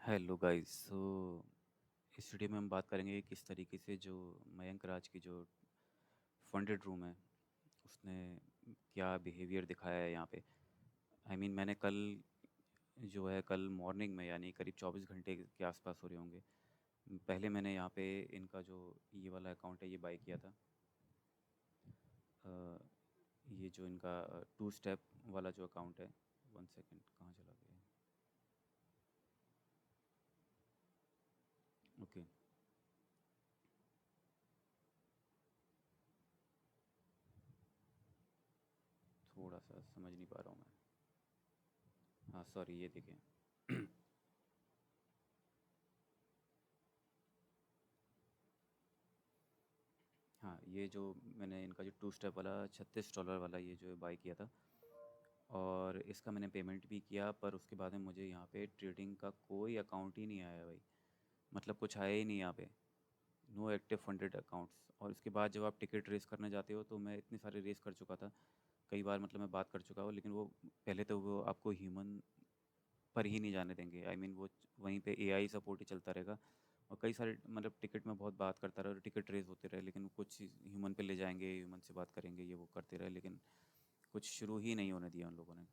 Hello guys. इस video में हम बात करेंगे किस तरीके से जो मयंक राज की जो फंडेड रूम है उसने क्या बिहेवियर दिखाया है यहाँ पे। मैंने कल जो है कल मॉर्निंग में यानी करीब 24 घंटे के आसपास हो रहे होंगे। पहले मैंने यहाँ पे इनका जो ये वाला अकाउंट है ये बाय किया था। अ, ये जो इनका टू स्टेप वाला जो अकाउंट है। वन सेकेंड, कहाँ चला गया? ओके। थोड़ा सा समझ नहीं पा रहा हूँ मैं। हाँ सॉरी, ये देखिए। हाँ, ये जो मैंने इनका जो टू स्टेप वाला $36 वाला ये जो बाय किया था, और इसका मैंने पेमेंट भी किया, पर उसके बाद में मुझे यहाँ पे ट्रेडिंग का कोई अकाउंट ही नहीं आया भाई। मतलब कुछ आया ही नहीं यहाँ पे। No active funded accounts. और उसके बाद जब आप टिकट रेस करने जाते हो तो मैं इतनी सारी रेस कर चुका था, कई बार मतलब मैं बात कर चुका हूँ, लेकिन वो पहले तो वो आपको ह्यूमन पर ही नहीं जाने देंगे। वो वहीं पे एआई सपोर्ट ही चलता रहेगा। और कई सारे मतलब टिकट में बहुत बात करता रहा और टिकट रेस होते रहे, लेकिन कुछ ह्यूमन पे ले जाएंगे, ह्यूमन से बात करेंगे, ये वो करते रहे, लेकिन कुछ शुरू ही नहीं होने दिया उन लोगों ने।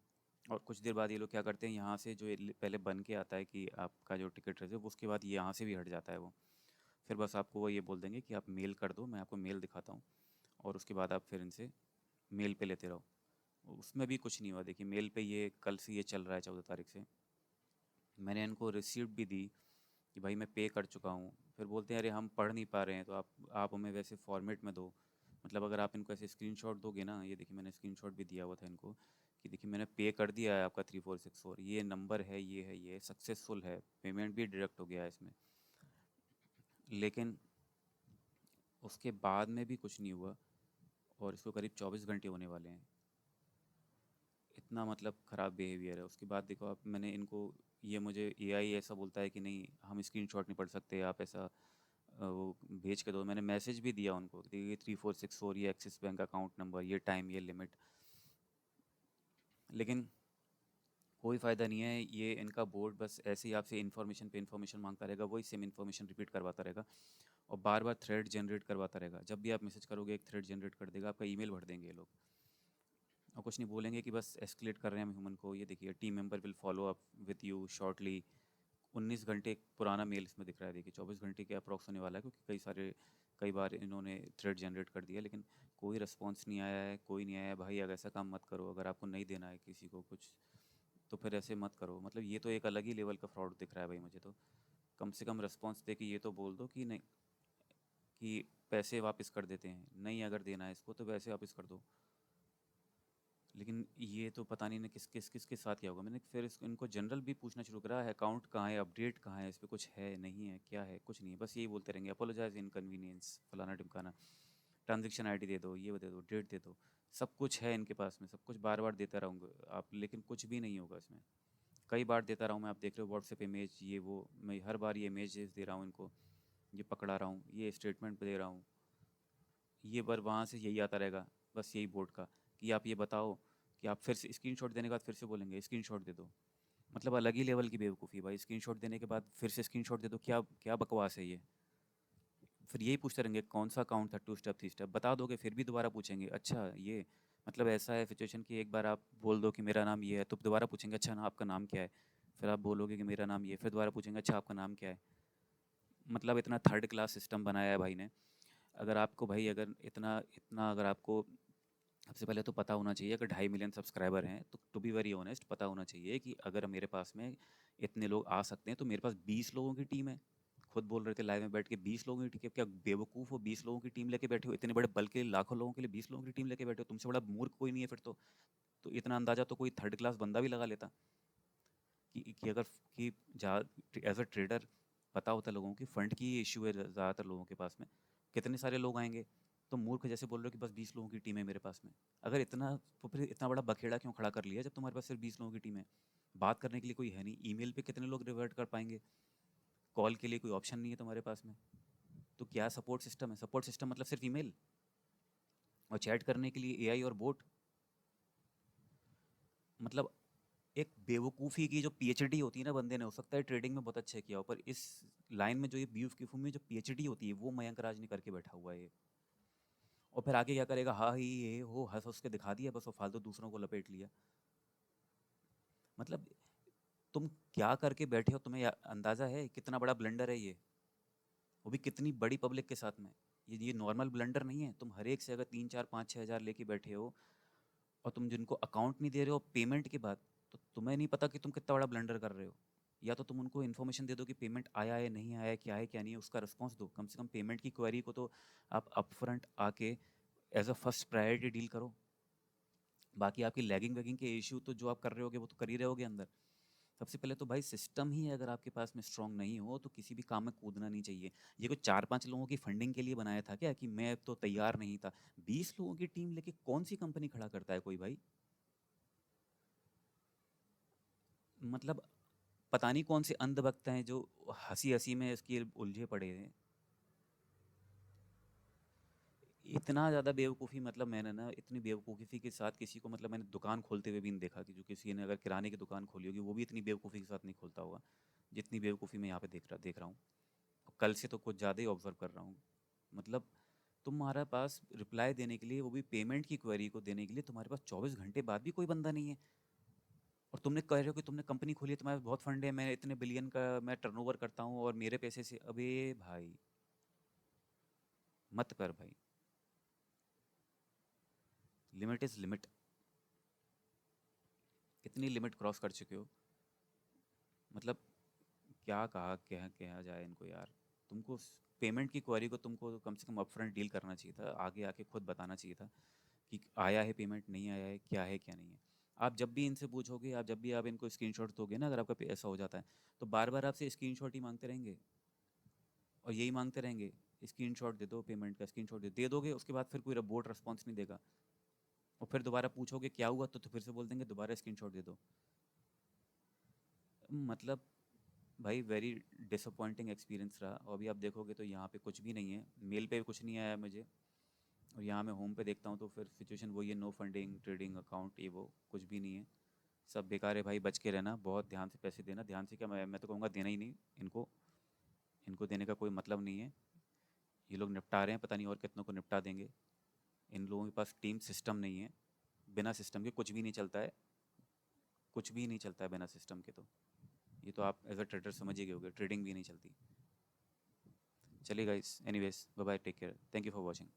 और कुछ देर बाद ये लोग क्या करते हैं, यहाँ से जो ये पहले बन के आता है कि आपका जो टिकट रेस है, वो उसके बाद ये यहाँ से भी हट जाता है वो। फिर बस आपको वो ये बोल देंगे कि आप मेल कर दो, मैं आपको मेल दिखाता हूँ, और उसके बाद आप फिर इनसे मेल पे लेते रहो। उसमें भी कुछ नहीं हुआ। देखिए, मेल पे ये कल से ये चल रहा है, 14 तारीख से। मैंने इनको रिसीप्ट भी दी कि भाई मैं पे कर चुका हूँ। फिर बोलते हैं अरे हम पढ़ नहीं पा रहे हैं, तो आप हमें वैसे फॉर्मेट में दो। मतलब अगर आप इनको ऐसे स्क्रीनशॉट दोगे ना, ये देखिए मैंने स्क्रीनशॉट भी दिया हुआ था इनको कि देखिए मैंने पे कर दिया है आपका 3464, ये नंबर है, ये सक्सेसफुल है, पेमेंट भी डिडक्ट हो गया है इसमें। लेकिन उसके बाद में भी कुछ नहीं हुआ, और इसको करीब 24 घंटे होने वाले हैं। इतना मतलब ख़राब बिहेवियर है। उसके बाद देखो आप, मैंने इनको ये मुझे एआई ऐसा बोलता है कि नहीं हम स्क्रीनशॉट नहीं पढ़ सकते, आप ऐसा वो भेज के दो। मैंने मैसेज भी दिया उनको कि ये 3464, ये एक्सिस बैंक अकाउंट नंबर, ये टाइम, ये लिमिट, लेकिन कोई फ़ायदा नहीं है। ये इनका बोर्ड बस ऐसे ही आपसे इन्फॉर्मेशन पे इन्फॉर्मेशन मांगता रहेगा, वही सेम इन्फॉर्मेशन रिपीट करवाता रहेगा, और बार बार थ्रेड जनरेट करवाता रहेगा। जब भी आप मैसेज करोगे एक थ्रेड जनरेट कर देगा, आपका ईमेल भर देंगे ये लोग। और कुछ नहीं बोलेंगे कि बस एस्केलेट कर रहे हैं हम ह्यूमन को। ये देखिए, team member will follow up with you shortly. 19 घंटे पुराना मेल इसमें दिख रहा है। देखिए 24 घंटे के अप्रॉक्स होने वाला है, क्योंकि कई बार इन्होंने थ्रेड जनरेट कर दिया, लेकिन कोई रिस्पॉन्स नहीं आया है, कोई नहीं आया है। भाई अगर ऐसा काम मत करो, अगर आपको नहीं देना है किसी को कुछ, तो फिर ऐसे मत करो। मतलब ये तो एक अलग ही लेवल का फ्रॉड दिख रहा है भाई मुझे तो। कम से कम रिस्पॉन्स दे के ये तो बोल दो कि नहीं, कि पैसे वापस कर देते हैं, नहीं अगर देना है इसको तो पैसे वापस कर दो। लेकिन ये तो पता नहीं ना किसके साथ क्या होगा। मैंने फिर इनको जनरल भी पूछना शुरू करा है, अकाउंट कहाँ है, अपडेट कहाँ है, इस पे कुछ है नहीं है, क्या है, कुछ नहीं है। बस यही बोलते रहेंगे, अपोलोजाइज इनकन्वीनियंस, फलाना टिमकाना, ट्रांजेक्शन आईडी दे दो, ये दे दो, डेट दे दो। सब कुछ है इनके पास में, सब कुछ बार बार देता रहूँगा आप, लेकिन कुछ भी नहीं होगा इसमें। कई बार देता रहा हूँ मैं, आप देख रहे हो व्हाट्सएप इमेज, ये वो, मैं हर बार ये इमेजेस दे रहा हूँ इनको, ये पकड़ा रहा हूँ, ये स्टेटमेंट दे रहा हूँ, ये बार वहाँ से यही आता रहेगा, बस यही बोर्ड का, कि आप ये बताओ, कि आप फिर से स्क्रीनशॉट देने के बाद फिर से बोलेंगे स्क्रीनशॉट दे दो। मतलब अलग ही लेवल की बेवकूफ़ी है भाई। स्क्रीनशॉट देने के बाद फिर से स्क्रीनशॉट दे दो, क्या क्या बकवास है ये। फिर यही पूछते रहेंगे कौन सा अकाउंट था, टू स्टेप थ्री स्टेप बता दोगे, फिर भी दोबारा पूछेंगे। अच्छा ये मतलब ऐसा है सिचुएशन कि एक बार आप बोल दो कि मेरा नाम ये है, तो दोबारा पूछेंगे अच्छा ना आपका नाम क्या है। फिर आप बोलोगे कि मेरा नाम ये है, फिर दोबारा पूछेंगे अच्छा आपका नाम क्या है। मतलब इतना थर्ड क्लास सिस्टम बनाया है भाई ने। अगर आपको भाई, अगर इतना इतना अगर आपको, सबसे पहले तो पता होना चाहिए, अगर 2.5 मिलियन सब्सक्राइबर हैं तो टू बी वेरी ऑनेस्ट पता होना चाहिए कि अगर मेरे पास में इतने लोग आ सकते हैं, तो मेरे पास 20 लोगों की टीम है। खुद बोल रहे थे लाइव में बैठ के, 20 लोगों की टीम, क्या बेवकूफ़ हो, 20 लोगों की टीम लेके बैठे हो? इतने बड़े बल के लाखों लोगों के लिए 20 लोगों की टीम लेके बैठे हो? तुमसे बड़ा मूर्ख कोई नहीं है फिर तो इतना अंदाजा तो कोई थर्ड क्लास बंदा भी लगा लेता कि अगर कि एज अ ट्रेडर पता होता लोगों की फंड की इशू है ज़्यादातर लोगों के पास में, कितने सारे लोग आएंगे। तो मूर्ख जैसे बोल रहे हो कि बस 20 लोगों की टीम है मेरे पास में। अगर इतना, तो फिर इतना बड़ा बखेड़ा क्यों खड़ा कर लिया जब तुम्हारे पास सिर्फ 20 लोगों की टीम है? बात करने के लिए कोई है नहीं, ईमेल पे कितने लोग रिवर्ट कर पाएंगे? कॉल के लिए कोई ऑप्शन नहीं है तुम्हारे पास में। तो क्या सपोर्ट सिस्टम है? सपोर्ट सिस्टम मतलब सिर्फ ईमेल, और चैट करने के लिए एआई और बोट। मतलब एक बेवकूफ़ी की जो पीएचडी होती है ना बंदे ने, हो सकता है ट्रेडिंग में बहुत अच्छा किया हो, पर इस लाइन में जो ये बेवकूफ़ी में जो पीएचडी होती है वो मयंक राज ने करके बैठा हुआ है ये। और फिर आगे क्या करेगा, हाँ ही ये हो हंस हंस के दिखा दिया बस, और फालतू दूसरों को लपेट लिया। मतलब तुम क्या करके बैठे हो, तुम्हें अंदाज़ा है कितना बड़ा ब्लंडर है ये, वो भी कितनी बड़ी पब्लिक के साथ में। ये नॉर्मल ब्लंडर नहीं है। तुम हर एक से अगर 3 4 5 6 हज़ार लेके बैठे हो और तुम जिनको अकाउंट नहीं दे रहे हो पेमेंट के बाद, तो तुम्हें नहीं पता कि तुम कितना बड़ा ब्लंडर कर रहे हो। या तो तुम उनको इन्फॉर्मेशन दे दो कि पेमेंट आया है नहीं आया है, क्या है क्या नहीं है, उसका रिस्पॉन्स दो। कम से कम पेमेंट की क्वेरी को तो आप अपफ्रंट आके as a first priority deal करो। बाकी आपकी लैगिंग वैगिंग के इशू तो जो आप कर रहे होगे वो तो कर ही रहे होगे अंदर। सबसे पहले तो भाई सिस्टम ही अगर आपके पास में स्ट्रांग नहीं हो तो किसी भी काम में कूदना नहीं चाहिए। ये कोई 4 5 लोगों की फंडिंग के लिए बनाया था क्या, कि मैं तो तैयार नहीं था? 20 लोगों की टीम लेके कौन सी कंपनी खड़ा करता है कोई भाई? मतलब पता नहीं कौन से अंधभक्त हैं जो हंसी हंसी में इसकी उलझे पड़े हैं। इतना ज़्यादा बेवकूफ़ी, मतलब मैंने ना इतनी बेवकूफ़ी के साथ किसी को, मतलब मैंने दुकान खोलते हुए भी नहीं देखा, कि जो किसी ने अगर किराने की दुकान खोली होगी वो भी इतनी बेवकूफ़ी के साथ नहीं खोलता होगा जितनी बेवकूफ़ी मैं यहाँ पे देख रहा हूँ। कल से तो कुछ ज़्यादा ही ऑब्जर्व कर रहा हूँ। मतलब तुम्हारे पास रिप्लाई देने के लिए, वो भी पेमेंट की क्वेरी को देने के लिए, तुम्हारे पास 24 घंटे बाद भी कोई बंदा नहीं है। और तुमने कह रहे हो कि तुमने कंपनी खोली है, तुम्हारे पास बहुत फंड है, मैं इतने बिलियन का मैं टर्नओवर करता हूँ और मेरे पैसे से। अबे भाई मत कर भाई, लिमिट इज़ लिमिट। कितनी लिमिट क्रॉस कर चुके हो। मतलब क्या कहा, क्या कहा जाए इनको यार। तुमको पेमेंट की क्वेरी को तुमको कम से कम अपफ्रंट डील करना चाहिए था, आगे आके खुद बताना चाहिए था कि आया है पेमेंट, नहीं आया है क्या नहीं है। आप जब भी इनसे पूछोगे, आप जब भी आप इनको स्क्रीनशॉट दोगे ना, अगर आपका ऐसा हो जाता है तो बार बार आपसे स्क्रीनशॉट ही मांगते रहेंगे और यही मांगते रहेंगे, स्क्रीनशॉट दे दो पेमेंट का, स्क्रीनशॉट दे दोगे, उसके बाद फिर कोई बोर्ड रिस्पॉन्स नहीं देगा। और फिर दोबारा पूछोगे क्या हुआ, तो फिर से बोल देंगे दोबारा स्क्रीनशॉट दे दो। मतलब भाई वेरी डिसअपॉइंटिंग एक्सपीरियंस रहा। और अभी आप देखोगे तो यहाँ पे कुछ भी नहीं है, मेल पे कुछ नहीं आया मुझे। और यहाँ मैं होम पे देखता हूँ तो फिर सिचुएशन वही है, नो फंडिंग ट्रेडिंग अकाउंट, ये वो कुछ भी नहीं है। सब बेकार है भाई, बच के रहना, बहुत ध्यान से पैसे देना। ध्यान से क्या, मैं तो कहूँगा देना ही नहीं इनको। इनको देने का कोई मतलब नहीं है। ये लोग निपटा रहे हैं, पता नहीं और कितनों को निपटा देंगे। इन लोगों के पास टीम सिस्टम नहीं है। बिना सिस्टम के कुछ भी नहीं चलता है। कुछ भी नहीं चलता है बिना सिस्टम के तो। ये तो आप एज अ ट्रेडर समझ ही गए होगे, ट्रेडिंग भी नहीं चलिए guys, anyways bye bye, take care, thank you for watching.